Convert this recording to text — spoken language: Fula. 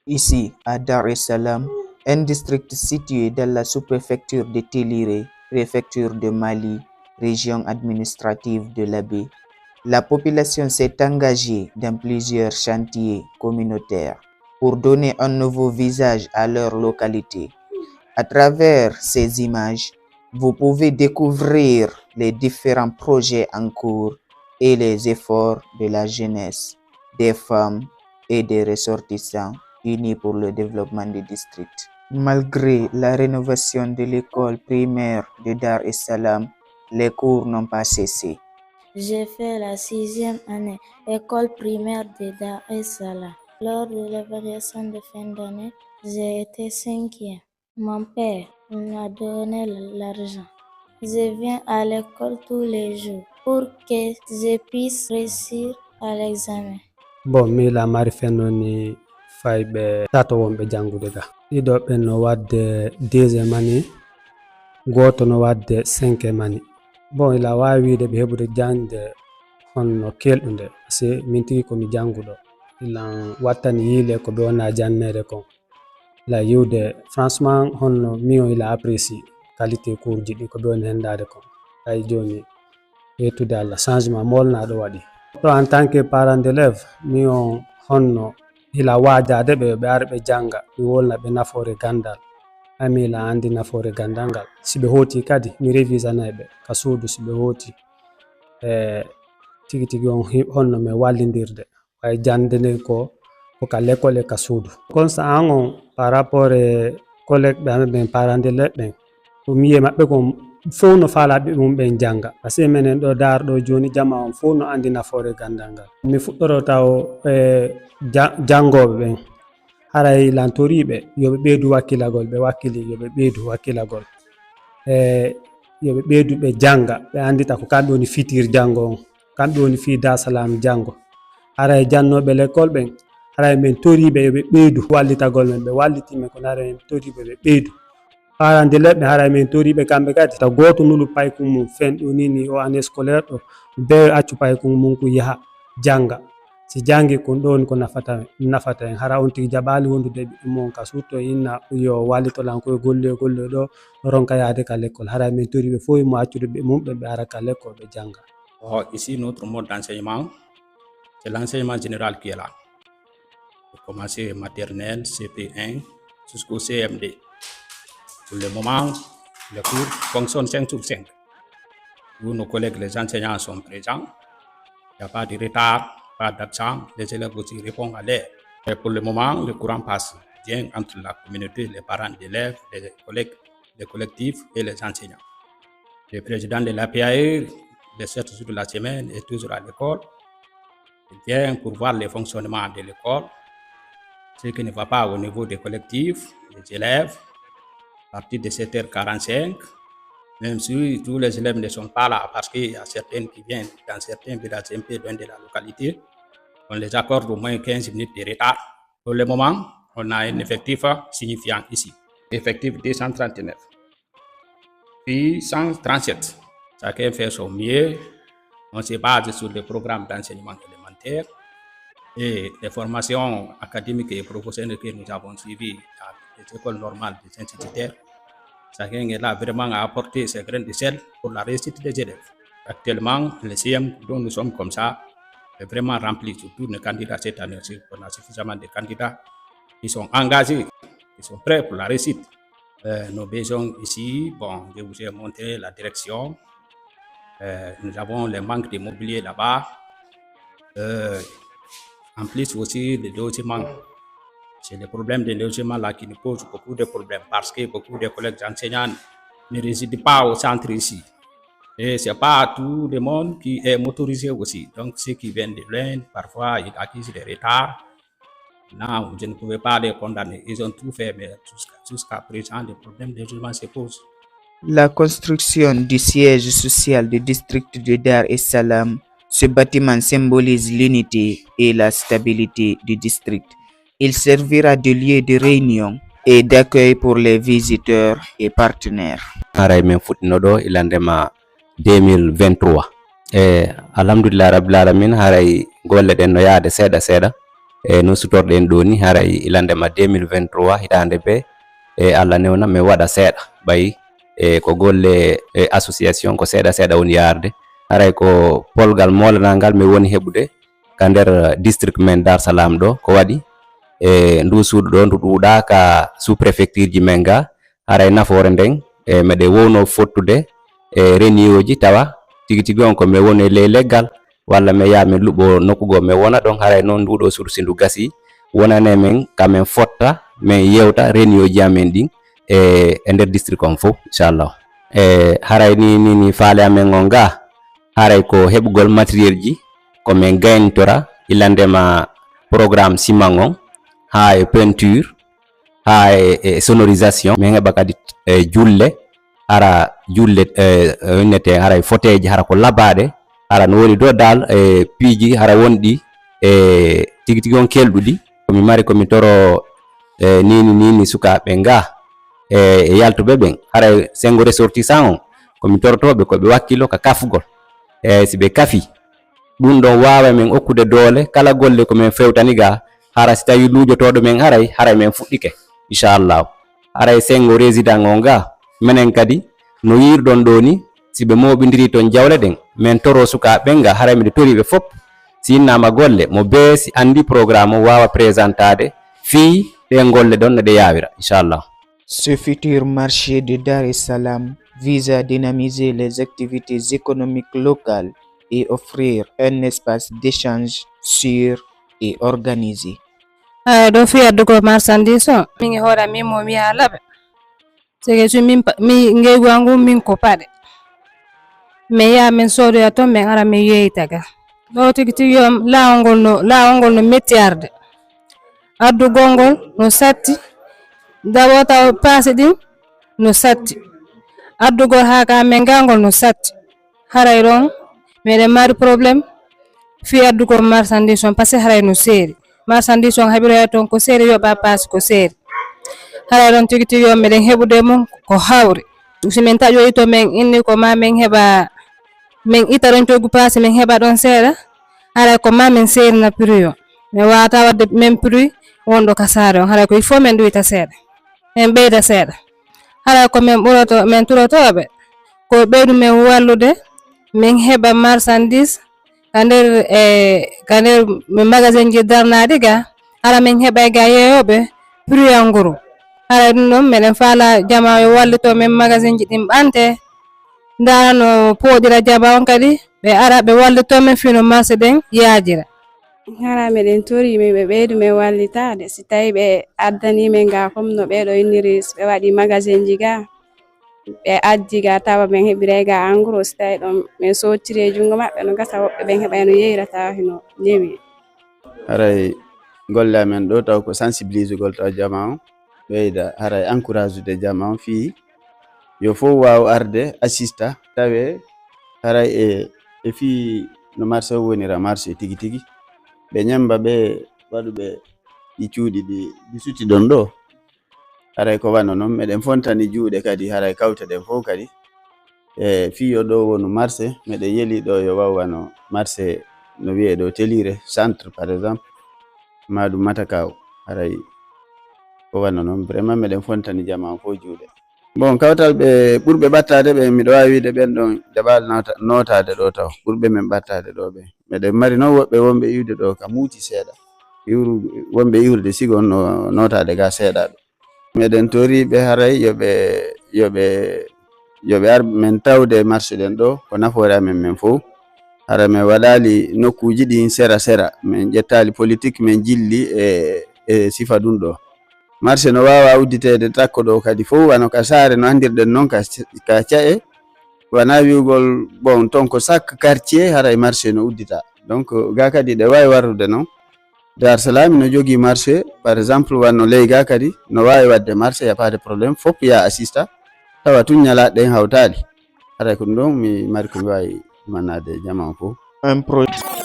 Ici, à Dar es Salaam, un district situé dans la sous-préfecture de Téliré, préfecture de Mali, région administrative de l'Abbé, la population s'est engagée dans plusieurs chantiers communautaires pour donner un nouveau visage à leur localité. À travers ces images, vous pouvez découvrir les différents projets en cours et les efforts de la jeunesse, des femmes et des ressortissants unis pour le développement du district. Malgré la rénovation de l'école primaire de Dar es Salaam, les cours n'ont pas cessé. J'ai fait la 6e année, école primaire de Dar es Salaam. Lors de l'évaluation de fin d'année, j'ai été 5e. Mon père m'a donné l'argent. Je viens à l'école tous les jours pour que je puisse réussir à l'examen. Bon, mi lamari fennoni fayɓe tato wonɓe jangude ga ɗiɗo ɓen no wadde 2e année, goto no wadde 5e année. Bon, ila wawi wiide ɓe heɓude jangde honno kelɗude parce que min tigi komi janguɗo ilan wattani yiile ko ɓe wonna jannere kon la yiwde franchement honno mi on ila apprécie qualité cours ji ɗi ko ɓe woni hendade kon ay joni yettude Allah changement molnaɗo waɗi to en tant que parent d'élève mi on honno ila wajade ɓe ɓe ara ɓe janga mi wolna ɓe nafoore gandal ami ila andi nafoore gandal ngal si ɓe hoti kadi mi révisanay ɓe ka suudu si ɓe hoti tigi tigi on honno mi wallidirde way jande nden ko ka l'école e ka suudu constat on par rapport e collègue ɓe amen ɓen parent d'élève ɓen ko mi wiye maɓɓe kon fof no faalaɓe mum ɓen janga par ce que minen ɗo darɗo joni jama on fof no andi nafoore gandal ngal mi fuɗɗoro taw jangoɓe ɓen haray lantoriɓe yoɓe ɓeydu wakkilagol ɓe wakkili yoɓe ɓeydu wakkilagol yoɓe ɓeydu ɓe janga ɓe andita ko kamɓe woni fitir jango on kamɓe woni fi Dar es Salaam jango haray jannoɓe l'école ɓen haray min toriɓe yoɓe ɓeydu wallitagol men ɓe wallitimen ko nare min toriɓe ɓe ɓeydu parents d'élèves ɓe haray min toriɓe kamɓe kadi taw goto nulu paykum mum fenɗo nini o année scolaire ɗo be accu paykum mum ko yaha janga si jangi kon ɗon ko nafata en hara on tigi jaɓali wondude ɓiɗɗo mum ka surtout inna yo wallitolan koye golle ɗo ronka yaade ka l'école haray min toriɓe fof mo accude ɓe mum ɓe ara ka l'école ɓe janga. Ici notre mode d'enseignement c'est l'enseignement général qui est là. Pour commencer maternelle, CP1 jusqu'au CMD. Pour le moment, les cours fonctionnent 5 sur 5. Où nos collègues, les enseignants sont présents. Il n'y a pas de retard, pas d'absent. Les élèves aussi répondent à l'heure. Et pour le moment, le courant passe bien entre la communauté, les parents d'élèves, les collègues, les collectifs et les enseignants. Le président de l'APAE, les 7 jours de la semaine, est toujours à l'école. Il vient pour voir le fonctionnement de l'école. Ce qui ne va pas au niveau des collectifs, des élèves, à partir de 7h45, même si tous les élèves ne sont pas là, parce qu'il y a certains qui viennent dans certains villages un peu loin de la localité, on les accorde au moins 15 minutes de retard. Pour le moment, on a un effectif signifiant ici, effectif 239, puis 137. Chacun fait son mieux. On se base sur le programme d'enseignement élémentaire et les formations académiques et professionnelles que nous avons suivies dans les écoles normales des instituteurs. Chacun est là vraiment à apporter ses grains de sel pour la réussite des élèves. Actuellement, le CM dont nous sommes comme ça est vraiment rempli, surtout nos candidats cette année. On a suffisamment de candidats qui sont engagés, qui sont prêts pour la réussite. Nos besoins ici, bon, je vous ai montré la direction. Nous avons le manque de mobilier là-bas. En plus aussi, le logement. C'est le problème de logement là qui nous pose beaucoup de problèmes parce que beaucoup de collègues enseignants ne résident pas au centre ici. Et ce n'est pas tout le monde qui est motorisé aussi. Donc, ceux qui viennent de loin, parfois, ils accusent des retards. Non, je ne pouvais pas les condamner. Ils ont tout fait, mais jusqu'à présent, le problème de logement se pose. La construction du siège social du district de Dar es Salaam, ce bâtiment symbolise l'unité et la stabilité du district. Il servira de lieu de réunion et d'accueil pour les visiteurs et partenaires. Haray men fuɗɗinoɗo ilandema 2023 alhamdulillah rabbil alamin haray golle ɗen no yaade seeɗa seeɗa no sutorɗen ɗo ni haray ilandema 2023 hitande be Allah newna mi waɗa seeɗa bayi ko golle association ko seeɗa woni yarde haray ko polgal molanal mi woni heɓude ka nder district men Dar Salam ɗo ko waɗi ndu suudu ɗo ndu ɗuuɗaka sous préfecture ji men ga haray nafoore nden meɗe wowno fottude renioji tawa tigi on ko mi woni ley leggal walla mi yaa min luɓo nokkugo mi wona ɗon haray noon nduɗo suudu si ndu gasi wonane men kamen fotta min yewta renioji amen ɗin e nder district on fof inchallah haray ni faale amen on ga haray ko heɓugol matériel ji ko min gayntora ilandema programme siman on ha e peinture ha e sonorisation min heɓa kadi julle hara julle winnete haray foteji hara ko labaɗe hara no woni do dal piiji hara wonɗi tigi on kelɗuɗi komi mari komi toro nini sukaɓe nga e yaltuɓe ɓen haray sengo ressortissant on komi torotoɓe koɓe wakkilo ka kafugol si ɓe kafi ɗum ɗon wawa men okkude doole kala golle komin fewtani ga hara si tawi luujotoɗo men haray men fuɗɗike inchallahu haray sengo résident on ga menen kadi no yirɗon ɗo ni si ɓe moɓidiri ton jawle ɗen min toro sukaɓe ga haray miɗe toriɓe fop si innama golle mo beesi andi programme o wawa présentade fi ɗe golle ɗon neɗe yawira inchallah. Ce futur marché de Dar es Salam vise à dynamiser les activités économiques locales et offrir un espace d'échange sûr et organisé. ɗo fi addugo marchandise o min hoora min mo wiya laɓe sege so min ngeygu min ko paɗe min yaha min soodoya toon min ara min yeytaga ɗo tigi laawol ngol no metti arde addugol ngol no satti dawota paase ɗin no satti addugol ha ka min gangol no satti haray ɗon miɗen mari probléme fi addugol marchandise on par ce que haray no seeri marchandise on haɓiroya toon ko seeri yoɓa paasi ko seeri haray ɗon tigi on miɗen heɓude mum ko hawri si min taƴoyi to min inni ko ma min heɓa min ita ɗon coggu paasi min heɓa ɗon seeɗa haray ko ma min seerina prix o min wawata wadde même prix wonɗo ka saare on haray ko il faut min ɗoyta seeɗa min ɓeyda seeɗa haray ko min turotoɓe ko ɓeydu min wallude min heɓa marchandise ka nder magasin ji darnaɗi ga hara min heɓa ga yeyoɓe prix en gros haray ɗum ɗon miɗen faala jama yo wallito min magasin ji ɗin ɓante dara no pooɗira jama on kadi ɓe ara ɓe wallito min fino marché ɗen yaajira hara miɗen tori min ɓe ɓeydu min wallitade si tawi ɓe addani min ga comme no ɓeɗo inniri ɓe waɗi magasin ji ga ɓe addi ga tawa min heɓiray ga en gros si tawi ɗon min sottiri e jungo maɓɓe no gasa woɓɓe ɓen heɓa no yeyra tawa hino newi haray golle amen ɗo taw ko sensibilise gol taw jama on ɓeyda haray encourage de jama on fii yo fof waw arde assista tawe haray e fii no marché o wonira marché tigi ɓe ñamba ɓe waɗuɓe ɗi cuuɗi ɗi suti ɗon ɗo haray ko wano noon meɗen fontani juuɗe kadi haray kawteɗen fof kadi e fiyo ɗo wonu marché meɗen yeli ɗo yo waw wano marché no wiye ɗo Téliré centre par exemple maɗum Matakaw haray ko wano noon vraiment meɗen fontani jama on fof juuɗe bon kawtal ɓe ɓurɓe ɓattade ɓe miɗo wawi wiide ɓen ɗon jaɓal notade ɗo taw ɓurɓe men ɓattade ɗo ɓe meɗen mari noon woɓɓe wonɓe iwde ɗo ka muuti seeɗa wonɓe iwrude sigon no notade ga seeɗa ɗo meɗen toriɓe haray yoɓe ar min tawde marché ɗen ɗo ko nafoore amen men fof hara min waɗali nokkuji ɗin sera min ƴettali politique min jilli e sifa ɗum ɗo marché no wawa udditede takko ɗo kadi fof wano ka saare no andirɗen noon ka cae wana wiugol bon ton ko chaque quartier haray marché no uddita donc ga kadi ɗe wawi warrude noon Dar Salam no jogui marché par exemple wanno ley ga kadi no wawi wadde marché ya pas de problème fop ya assista tawa tun ñalaɗe ɗen hawtali haray ko ɗum ɗon mi mari ko mi wawi manade jama o fof Un projet